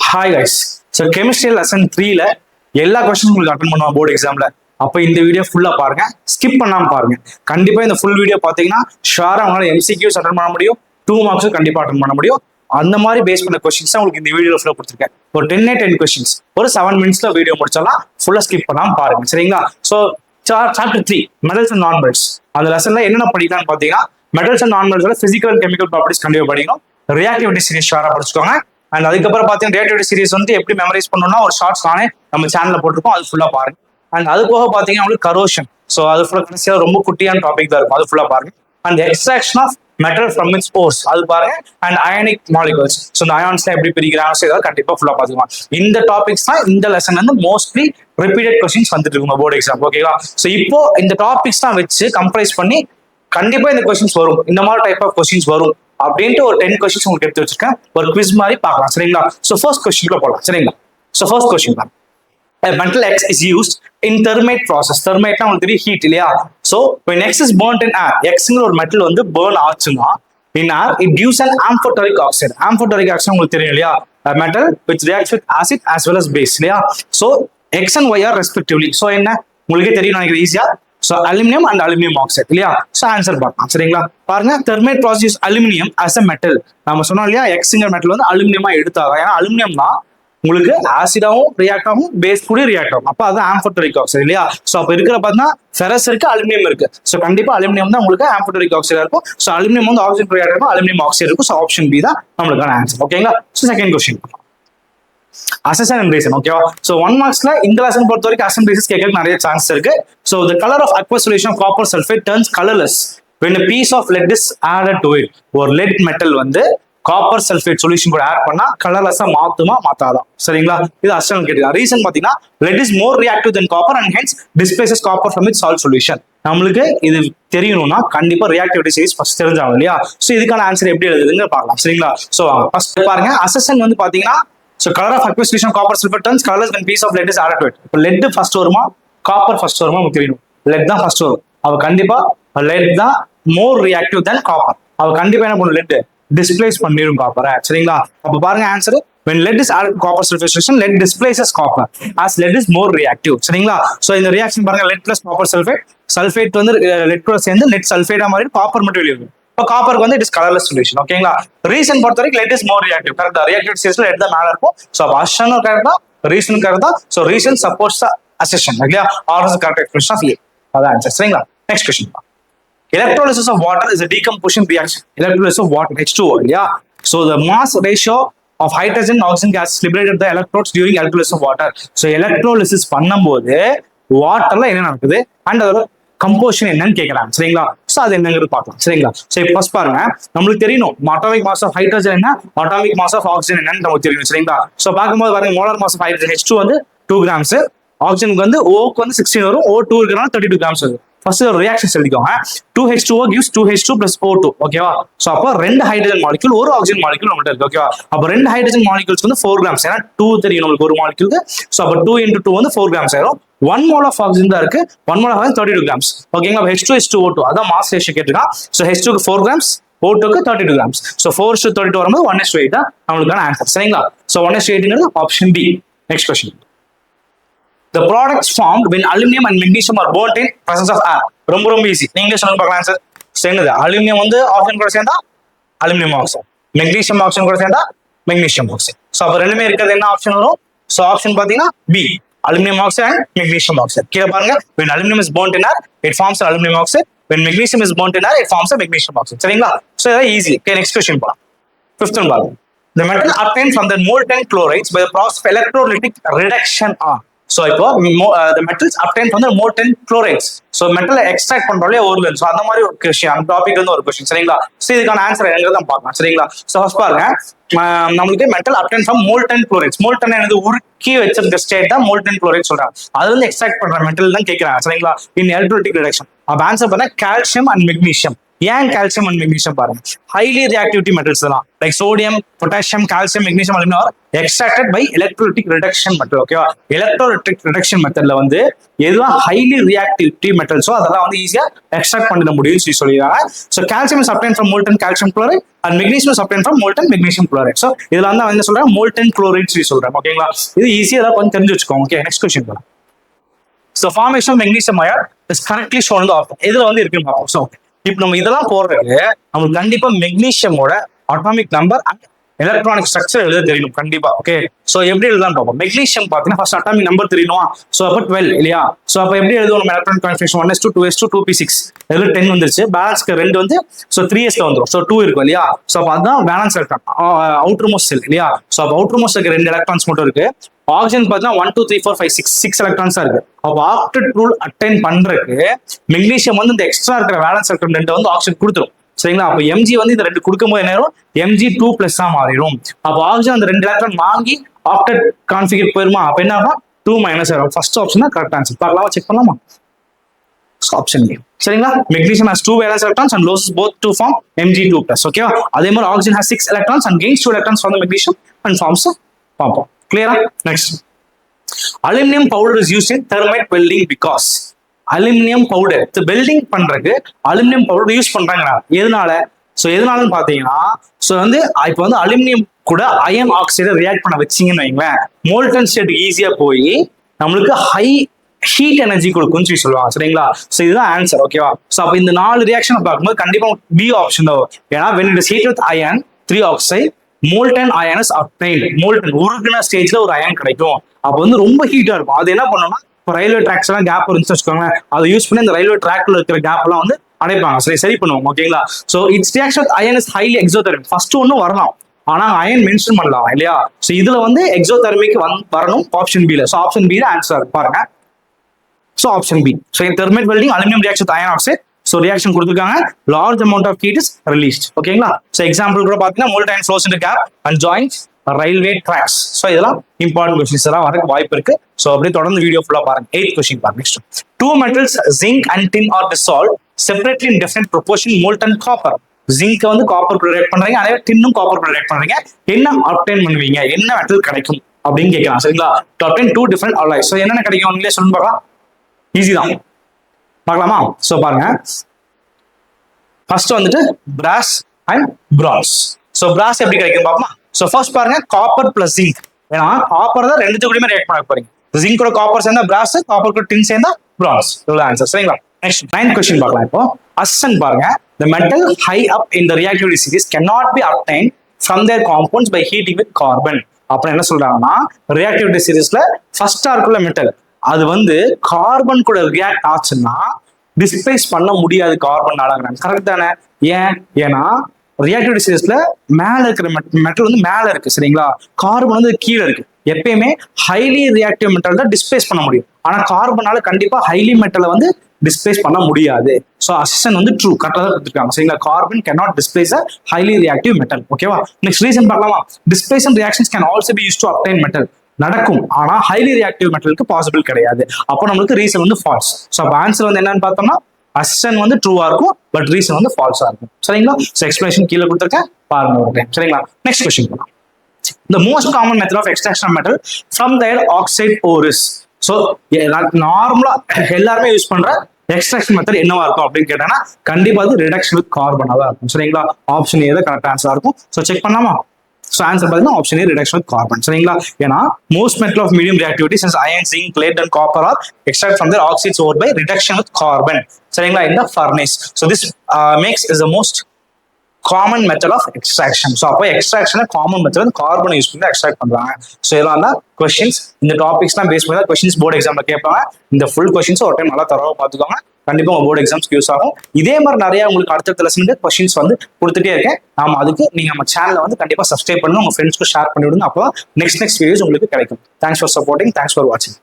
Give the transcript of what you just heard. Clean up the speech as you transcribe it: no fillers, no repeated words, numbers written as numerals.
Hi guys. So chemistry lesson 3ல எல்லா question உங்களுக்கு அட்டன் பண்ணுவோம் போர்டு எக்ஸாம்ல. அப்போ இந்த வீடியோ ஃபுல்லா பாருங்க, ஸ்கிப் பண்ணாம பாருங்க. கண்டிப்பா இந்த ஃபுல் வீடியோ பாத்தீங்கன்னா ஷுவரா உங்களால எம்சிக்யூஸ் அட்டன் பண்ண முடியும், 2 மார்க்ஸும் கண்டிப்பா அட்டன் பண்ண முடியும். அந்த மாதிரி பேஸ் பண்ண கொஸ்டின்ஸ் உங்களுக்கு இந்த வீடியோ ஃபுல்லா கொடுத்துருக்கேன். ஒரு 10 கொஸ்டின்ஸ் ஒரு 7 மினிட்ஸ்ல வீடியோ முடிச்சாலாம், ஃபுல்லா ஸ்கிப் பண்ணாம பாருங்க, சரிங்களா? So chapter 3 metals and nonmetals. அந்த லெசன்ல என்னென்ன படிக்கலாம்னு பாத்தீங்கன்னா மெட்டல்ஸ் அண்ட் நான்மெட்டல்ஸ்ல பிசிக்கல் அண்ட் கெமிக்கல் ப்ராப்பர்ட்டிஸ் கண்டிப்பா படிக்கணும். ரியாக்டிவிட்டி சீரிஸ் ஷுவரா படிச்சுக்கோங்க. அண்ட் அதுக்கப்புறம் பார்த்தீங்கன்னா ரியாக்டிவிட்டி சீரிஸ் வந்து எப்படி மெமரைஸ் பண்ணணும்னா ஒரு ஷார்ட்ஸ் நானே நம்ம சேனல்ல போட்டிருக்கோம், அது ஃபுல்லா பாருங்க. அண்ட் அது போக பார்த்தீங்கன்னா உங்களுக்கு கரோஷன், ஸோ அது ஃபுல்லாக கடைசியாக ரொம்ப குட்டியான டாபிக் தான் இருக்கும், அது ஃபுல்லா பாருங்க. And extraction of metal from its ores அது பாருங்க. அண்ட் அயானிக் மாலிகூல்ஸ், ஸோ இந்த அயான்ஸ்லாம் எப்படி பிரிக்கிறாங்க ஏதாவது கண்டிப்பா ஃபுல்லா பார்த்துக்கலாம். இந்த டாபிக்ஸ் தான் இந்த லெசன் வந்து மோஸ்ட்லி ரிப்பீட்டட் கொஸ்டின்ஸ் வந்துட்டு இருக்கும் போர்டு எக்ஸாம், ஓகேவா? ஸோ இப்போ இந்த டாபிக்ஸ் தான் வச்சு கம்பரைஸ் பண்ணி கண்டிப்பா இந்த கொஸ்டின்ஸ் வரும், இந்த மாதிரி டைப் ஆஃப் கொஸ்டின்ஸ் வரும் அப்படின்ட்டு ஒரு 10 கொஸ்டின்ஸ் உங்களுக்கு எடுத்து வச்சிருக்கேன். ஒரு குவிஸ் மாதிரி பார்க்கலாம், சரிங்களா? ஸோ ஃபர்ஸ்ட் கொஸ்டின்ல போகலாம், சரிங்களா? ஸோ ஃபர்ஸ்ட் கொஸ்டின் தான் metal X is used in thermate process. thermateனா உங்களுக்கு தெரியும் ஹீட் இல்லையா? So when X is burnt in air, Xங்கிற ஒரு மெட்டல் வந்து burn ஆச்சுன்னா in air it gives an amphoteric oxide. amphoteric oxide உங்களுக்கு தெரியும் இல்லையா? metal which reacts with acid as well as base இல்லையா? So X and Y are respectively. So என்ன உங்களுக்கே தெரியும் நினைக்கிறேன் ஈஸியா. So aluminium and aluminium oxide இல்லையா? ஸோ ஆன்சர் பார்க்கலாம், சரிங்களா? பாருங்க, thermite process aluminium as a metal. நம்ம சொன்னோம் இல்லையா, எக்ஸுங்கிற மெட்டல் வந்து அலுமினியமா எடுத்தாங்க. ஏன்னா அலுமினியம் தான் உங்களுக்கு ஆசிடாவும் ரியாக்ட் ஆகும், பேஸ் கூட ரியாக்ட் ஆகும். அப்போ அது ஆம்ஃபோட்டரிக் ஆக்சைடு இல்லையா? ஸோ அப்போ இருக்கிற பார்த்தீங்கன்னா ஃபெரஸ் இருக்கு, அலுமினியம் இருக்கு. ஸோ கண்டிப்பா அலுமினியம் தான் உங்களுக்கு ஆம்ஃபோட்டரிக் ஆக்சைடா இருக்கும். ஸோ அலுமினியம் வந்து ஆக்சிஜன் ரியாக்ட் ஆகும், அலுமினியம் ஆக்சைடு இருக்கும். ஸோ ஆப்ஷன் பி தான் நம்மளுக்கான ஆன்சர், ஓகேங்களா? So second question assertion and reason, ஓகேவா? ஸோ 1 மார்க்ஸ்ல இந்த லெசன் பொறுத்த வரைக்கும் அசெஷன் ரீசன்ஸ் கேட்கறதுக்கு நிறைய சான்ஸ் இருக்கு. So the colour of aqueous solution of copper sulfate turns colorless when a piece of lead is added to it. ஒரு let metal வந்து copper sulphate solution கூட ஆட் பண்ணா கலர்லெஸ்ஸா மாத்துமா மாத்தாதான், சரிங்களா? இது அசெஷன் கேட்டுக்கலாம். ரீசன் பாத்தீங்கன்னா lead is more reactive than copper and hence displaces copper from its salt solution. நம்மளுக்கு இது தெரியணும்னா கண்டிப்பா ரியாக்டிவிட்டி சீரிஸ் ஃபர்ஸ்ட் தெரிஞ்சாகும் இல்லையா? ஸோ இதுக்கான ஆன்சர் எப்படி எழுதுதுன்னு பார்க்கலாம், சரிங்களா? ஸோ ஃபர்ஸ்ட் பாருங்க, அசெஷன் வந்து பாத்தீங்கன்னா so color of aqueous solution of copper sulfate turns colorless when piece of lead is added to it. இப்போ lead ஃபர்ஸ்ட் வருமா காப்பர் ஃபர்ஸ்ட் வருமா நமக்கு தெரியணும். lead தான் ஃபர்ஸ்ட் வரும். அவ கண்டிப்பா lead தான் more reactive than copper. அவ கண்டிப்பா என்ன பண்ணும், lead displace பண்ணிரும் காப்பரை, சரிங்களா? அப்ப பாருங்க answer, when lead is added to copper sulfate solution lead displaces copper as lead is more reactive, சரிங்களா? சோ இந்த ரியாக்ஷன் பாருங்க, lead plus copper sulfate, sulfate வந்து lead கூட சேர்ந்து lead sulfate மாதிரி காப்பர் மட்டும் வெளியே வரும். இப்போ காப்பருக்கு வந்து இட் இஸ் கலர்லெஸ் சொல்யூஷன், ஓகேங்களா? ரீசன் பொறுத்த வரைக்கும் lead is more reactive, கரெக்டா? ரியாக்டிவ் சீரிஸ்ல lead தான் மேல இருக்கும். சோ அப்ப அசெஷனும் கரெக்ட் தான், ரீசன் கரெக்ட் தான். So reason supports the assertion, இல்லையா? R is correct expression of A. அதான் ஆன்சர், சரிங்களா? Next question. Electrolysis of water is a decomposition reaction. Electrolysis of water H2O, இல்லையா? So the mass ratio of hydrogen and oxygen gas liberated the electrodes during electrolysis of water. So electrolysis பண்ணும்போது வாட்டர்ல என்ன நடக்குது and அதோட composition என்னன்னு கேட்கறாங்க, சரிங்களா? So அது என்னங்கிறது பார்க்கலாம், சரிங்களா? சோ இப்போ ஃபர்ஸ்ட் பாருங்க, நம்மளுக்கு தெரியணும் அட்டாமிக் மாஸ் ஆஃப் ஹைட்ரஜன் என்ன, அட்டாமிக் மாஸ் ஆஃப் ஆக்சிஜன் என்னன்னு நமக்கு தெரியும், சரிங்களா? சோ பார்க்கும்போது பாருங்க, molar mass of hydrogen H2 வந்து 2 கிராம்ஸ், ஆக்சிஜனுக்கு வந்து ஓக்கு வந்து 16 வரும், O2 இருக்கிறனால 32 கிராம்ஸ் வரும். ஃபர்ஸ்ட் ஒரு ரியாக்ஷன் எழுதிக்கோங்க. 2H2O gives 2H2 plus O2, ஓகேவா? சோ அப்போ 2 ஹைட்ரஜன் மாலிக்யூல் ஒரு ஆக்சிஜன் மாலிக்யூல் நம்மகிட்ட இருக்கு, ஓகேவா? அப்போ 2 ஹைட்ரஜன் மாலிக்யூல்ஸ் வந்து 4 கிராம்ஸ், ஏன்னா 2 தெரியும் நம்மளுக்கு ஒரு மாலிக்யூலுக்கு. சோ அப்போ 2 into 2 வந்து 4 கிராம்ஸ் ஆயிரும். 1 mole of oxygen தான் இருக்கு, 1 mole of oxygen 32 கிராம்ஸ், ஓகேங்களா? H2 is to O2, அதான் மாஸ் ரேஷியோ கேட்டிருக்கான். சோ H2 க்கு 4 கிராம்ஸ், O2 க்கு 32 கிராம்ஸ். சோ 4:32 வரும்போது 1:8 தான் நம்மளுக்கான ஆன்சர், சரிங்களா? சோ 1:8ங்கிறது option B. Next question. The products formed when aluminum and magnesium are burnt in presence of air. ரொம்ப ஈஸி, நீங்களே சொல்லுங்க பார்க்கலாம் ஆன்சர். என்னது, அலுமினியம் வந்து ஆக்சிஜன் கூட சேர்ந்தா அலுமினியம் ஆக்சைடு, மெக்னீசியம் ஆக்சிஜன் கூட சேர்ந்தா மெக்னீசியம் ஆக்சைடு. சோ அப்ப ரெண்டுமே இருக்கிறது என்ன ஆப்ஷன் வரும்? சோ ஆப்ஷன் பாத்தீங்கன்னா B, aluminum oxide and magnesium oxide. கீழ பாருங்க, when aluminum is burnt in air it forms an aluminum oxide, when magnesium is burnt in air it forms a magnesium oxide, சரிங்களா? So இது easy. Okay, next question போலாம். 5th one பாருங்க. The metal obtained from the molten chlorides by the process of electrolytic reduction are. So இப்போ the metals obtained from the molten chlorides. So metal extract பண்றோம்ல ஓர்ல, so அந்த மாதிரி ஒரு question, அந்த டாபிக்ல இருந்து ஒரு क्वेश्चन, சரிங்களா? சோ இதுக்கான ஆன்சர் என்னங்கறத பார்க்கலாம், சரிங்களா? சோ ஃபர்ஸ்ட் பாருங்க, நமக்கு metal obtained from molten chlorides. molten என்னது, உருக்கி வச்சிருக்க ஸ்டேட் தான் molten chloride சொல்றாங்க. அதுல இருந்து எக்ஸ்ட்ராக்ட் பண்ற மெட்டல் தான் கேக்குறாங்க, சரிங்களா? in electrolytic reduction. அப்ப ஆன்சர் பண்ணா கால்சியம் அண்ட் மெக்னீசியம். ஏன் கால்சியம் அண்ட் மெக்னீசியம் பாருங்க, ஹைலி ரியாக்டிவிட்டி மெட்டல்ஸ் தான் like sodium, potassium, calcium, magnesium aluminium extracted by electrolytic reduction method. ஓகேவா, எலக்ட்ரோலிட்டிக் ரிடக்ஷன் மெத்தட்ல வந்து எதுவும் ஹைலி ரியாக்டிவிட்டி மெட்டல்ஸோ அதெல்லாம் வந்து ஈஸியா எக்ஸ்ட்ராக்ட் பண்ணிட முடியும்னு சொல்லிடுறாங்க. So calcium is obtained from molten calcium chloride and magnesium is obtained from molten magnesium chloride. So இதுல வந்து என்ன சொல்றேன், மோல்டன் குளோரைட் சொல்றேன். ஓகேங்களா, இது ஈஸியா கொஞ்சம் தெரிஞ்சு வச்சுக்கோங்க. ஓகே, நெக்ஸ்ட் கொஸ்டின் போலாம். So formation of magnesium ion is correctly shown in the author. இதுல வந்து இருக்குன்னு பார்ப்போம். ஸோ இப்போ நம்ம இதெல்லாம் போடுறதுக்கு நமக்கு கண்டிப்பா மெக்னீசியமோட atomic number and electronic structure எழுத தெரியணும் கண்டிப்பா. ஓகே, ஸோ எப்படி எழுதலாம் பார்ப்போம். மெக்னீசியம் பார்த்தீங்கன்னா ஃபர்ஸ்ட் அட்டாமிக் நம்பர் தெரியணும். ஸோ அப்போ 12 இல்லையா. ஸோ அப்போ எப்படி எழுதுவோம் நம்ம electronic configuration 1s2 2s2 2p6 இதுல 10 வந்துருச்சு. பேலன்ஸ்க்கு 2 வந்து ஸோ 3s வந்துடும். ஸோ 2 இருக்கும் இல்லையா. ஸோ அப்போ அதுதான் பேலன்ஸ் எலக்ட்ரான் அவுட்டர் மோஸ்ட் செல் இல்லையா. ஸோ அப்போ அவுட்டர் மோஸ்ட் 2 எலக்ட்ரான்ஸ் மட்டும் இருக்கு. ஆக்சிஜன் பார்த்தீங்கன்னா 1 2 3 4 5 6 எலக்ட்ரான்ஸா இருக்கு. அப்போ ஆக்டெட் ரூல் அட்டைன் பண்றதுக்கு மெக்னீசியம் வந்து இந்த எக்ஸ்ட்ரா இருக்கிற வேலன்ஸ் எலக்ட்ரான் 2 வந்து ஆக்சிஜன் கொடுத்துரும். சரிங்களா, அப்போ mg வந்து இந்த 2 கொடுக்கும்போது என்ன ஆயிரும், mg2+ மாறிடும். அப்போ ஆக்சிஜன் அந்த 2 எலக்ட்ரான் வாங்கி ஆக்டெட் கான்ஃபிகர் போயிருமா, அப்போ என்ன ஆகும் 2- ஆயிரும். ஃபர்ஸ்ட் ஆப்ஷன் தான் கரெக்ட் ஆன்சர். பார்க்கலாமா, செக் பண்ணலாமா. Option B. சரிங்களா, magnesium has 2 valence electrons and loses both to form mg2+. ஓகேவா, அதே மாதிரி oxygen has 6 electrons and gains 2 electrons from the magnesium and forms a compound. Clear? Next, aluminum powder is used in thermite welding because aluminium powder welding பண்றதுக்கு aluminium powder use பண்றாங்க. எதனால? So எதனாலன்னு பாத்தீங்கன்னா, so வந்து இப்போ வந்து aluminium கூட iron ஆக்சைடை ரியாக்ட் பண்ண வச்சிங்கன்னு வைங்களேன், மோல்டன் ஸ்டேட் ஈஸியா போய் நம்மளுக்கு ஹை ஹீட் எனர்ஜி கொடுக்கும்னு சொல்லி சொல்லுவாங்க. சரிங்களா, ஸோ இதுதான் ஆன்சர். ஓகேவா, ஸோ அப்போ இந்த 4 ரியாக்ஷன் பார்க்கும்போது கண்டிப்பா பி ஆப்ஷன் தான். ஏன்னா when it is heated with iron 3 oxide molten ion is obtained. molten உருகுன ஸ்டேஜ்ல ஒரு அயன் கிடைக்கும். அப்போ வந்து ரொம்ப ஹீட்டா இருக்கும். அது என்ன பண்ணணும்னா, இப்போ ரயில்வே ட்ராக்ஸ் எல்லாம் கேப் இருந்துச்சு வச்சுக்கோங்க, அதை யூஸ் பண்ணி இந்த ரயில்வே ட்ராக்ல இருக்கிற கேப் எல்லாம் வந்து அடைப்பாங்க. சரி பண்ணுவோம். ஓகேங்களா, so its reaction with iron is highly exothermic. First ஒன்னும் வரலாம், ஆனா அயன் மென்ஷன் பண்ணலாம் இல்லையா. ஸோ இதுல வந்து எக்ஸோதெர்மிக் வரணும் ஆப்ஷன் பில. ஸோ ஆப்ஷன் பி ஆன்சர் பாருங்க. So option B. So thermite welding aluminium reaction with iron oxide. So reaction கொடுத்துருக்காங்க, large amount of heat is released. ஓகேங்களா, ஸோ எக்ஸாம்பிள் கூட பார்த்தீங்கன்னா molten ion flows into gap and joins railway tracks. So இதெல்லாம் important questions எல்லாம் வரக்கு வாய்ப்பு இருக்கு. So அப்படியே தொடர்ந்து வீடியோ ஃபுல்லா பாருங்க. 8th கொஸ்டின் பாருங்க. Next, 2 metals zinc and tin are dissolved separately in different proportion molten copper. Zinc வந்து காப்பர் கூட ரியாக்ட் பண்றீங்க, அதே டின்னும் காப்பர் கூட ரியாக்ட் பண்றீங்க. என்ன அப்டைன் பண்ணுவீங்க, என்ன மெட்டல் கிடைக்கும் அப்படின்னு கேட்கலாம். சரிங்களா, to obtain 2 different alloys. So என்னென்ன கிடைக்கும் நீங்களே சொல்லுங்க பார்க்கலாம். ஈஸி தான், பார்க்கலாமா. ஸோ பாருங்க, ஃபர்ஸ்ட் வந்துட்டு பிராஸ் அண்ட் பிரான்ஸ். ஸோ பிராஸ் எப்படி கிடைக்கும் பார்ப்போமா. ஸோ ஃபர்ஸ்ட் பாருங்க, காப்பர் பிளஸ் ஜிங்க். ஏன்னா காப்பர் தான் 2 கூடயுமே ரியாக்ட் பண்ண போறீங்க. ஜிங்க் கூட காப்பர் சேர்ந்தா பிராஸ், காப்பர் கூட டின் சேர்ந்தா பிரான்ஸ். இவ்வளவு ஆன்சர். சரிங்களா, நெக்ஸ்ட் 9th கொஸ்டின் பார்க்கலாம். இப்போ அசன் பாருங்க, the metal high up in the reactivity series cannot be obtained from their compounds by heating with carbon. அப்புறம் என்ன சொல்றாங்கன்னா, ரியாக்டிவிட்டி சீரீஸ்ல ஃபர்ஸ்டா இருக்குள்ள மெட்டல் அது வந்து கார்பன் கூட ரியாக்ட் ஆச்சுன்னா டிஸ்பிளேஸ் பண்ண முடியாது கார்பன்னால. கரெக்ட் தானே? ஏன்னா ரியாக்டிவிட்டி சீரீஸ்ல மேல இருக்கிற மெட்டல் வந்து மேல இருக்கு. சரிங்களா, கார்பன் வந்து கீழே இருக்கு. எப்பயுமே ஹைலி ரியாக்டிவ் மெட்டல் தான் டிஸ்பிளேஸ் பண்ண முடியும், ஆனா கார்பனால கண்டிப்பா ஹைலி மெட்டலை வந்து டிஸ்பிளேஸ் பண்ண முடியாது. ஸோ அசிஸ்டன் வந்து ட்ரூ கரெக்டாக தான் கொடுத்துருக்காங்க. சரிங்களா, carbon cannot displace a highly reactive metal. ஓகேவா, நெக்ஸ்ட் ரீசன் பார்க்கலாமா. Displacement reactions can also be use to obtain metal. நடக்கும், ஆனா ஹைலி ரியாக்டிவ் மெட்டலுக்கு பாசிபிள் கிடையாது. அப்போ நம்மளுக்கு ரீசன் வந்து ஃபால்ஸ். ஸோ அப்போ ஆன்சர் வந்து என்னன்னு பார்த்தோம்னா, அசிஸ்டன் வந்து ட்ரூவா இருக்கும், பட் ரீசன் வந்து ஃபால்ஸா இருக்கும். சரிங்களா, ஸோ எக்ஸ்பிளேஷன் கீழே கொடுத்துருக்கேன் பாருங்க ஒரு டைம். சரிங்களா, நெக்ஸ்ட் கொஸ்டின் போகலாம். The most common method of extraction of metal from their oxide ore is. So நார்மலா எல்லாருமே யூஸ் பண்ற எக்ஸ்ட்ராக்ஷன் மெத்தட் என்னவா இருக்கும் அப்படின்னு கேட்டாங்கன்னா கண்டிப்பா அது ரிடக்ஷன் வித் கார்பனா தான் இருக்கும். சரிங்களா, ஆப்ஷன் ஏ தான் கரெக்ட் ஆன்சரா இருக்கும். ஸோ செக் பண்ணலாமா. ஸோ ஆன்சர் பார்த்தீங்கன்னா option A reduction with carbon. சரிங்களா, ஏன்னா most metal of medium reactivity since iron, zinc, lead and copper are extracted from their oxides ore by reduction with carbon. சரிங்களா, in the furnace. So this makes is the most common method of extraction. So அப்போ extraction common method carbon use பண்ணி extract பண்றாங்க. So இதெல்லாம் தான் questions. இந்த டாபிக்ஸ்லாம் base பண்ணி தான் questions board எக்ஸாம்ல கேட்பாங்க. இந்த ஃபுல் கொஸ்டின்ஸ் ஒரு டைம் நல்லா தரவாக பார்த்துக்கோங்க. கண்டிப்பா உங்க போர்டு எக்ஸாம்ஸ்க்கு யூஸ் ஆகும். இதே மாதிரி நிறைய உங்களுக்கு அடுத்தடுத்த லெசனுக்கு கொஸ்டின்ஸ் வந்து கொடுத்துட்டே இருக்கேன். நாம அதுக்கு நீங்க நம்ம சேனலை வந்து கண்டிப்பா சப்ஸ்கிரைப் பண்ணுங்க, உங்க ஃப்ரெண்ட்ஸ்க்கு ஷேர் பண்ணி விடுங்க. அப்போ நெக்ஸ்ட் வீடியோஸ் உங்களுக்கு கிடைக்கும். Thanks for supporting, thanks for வாட்சிங்.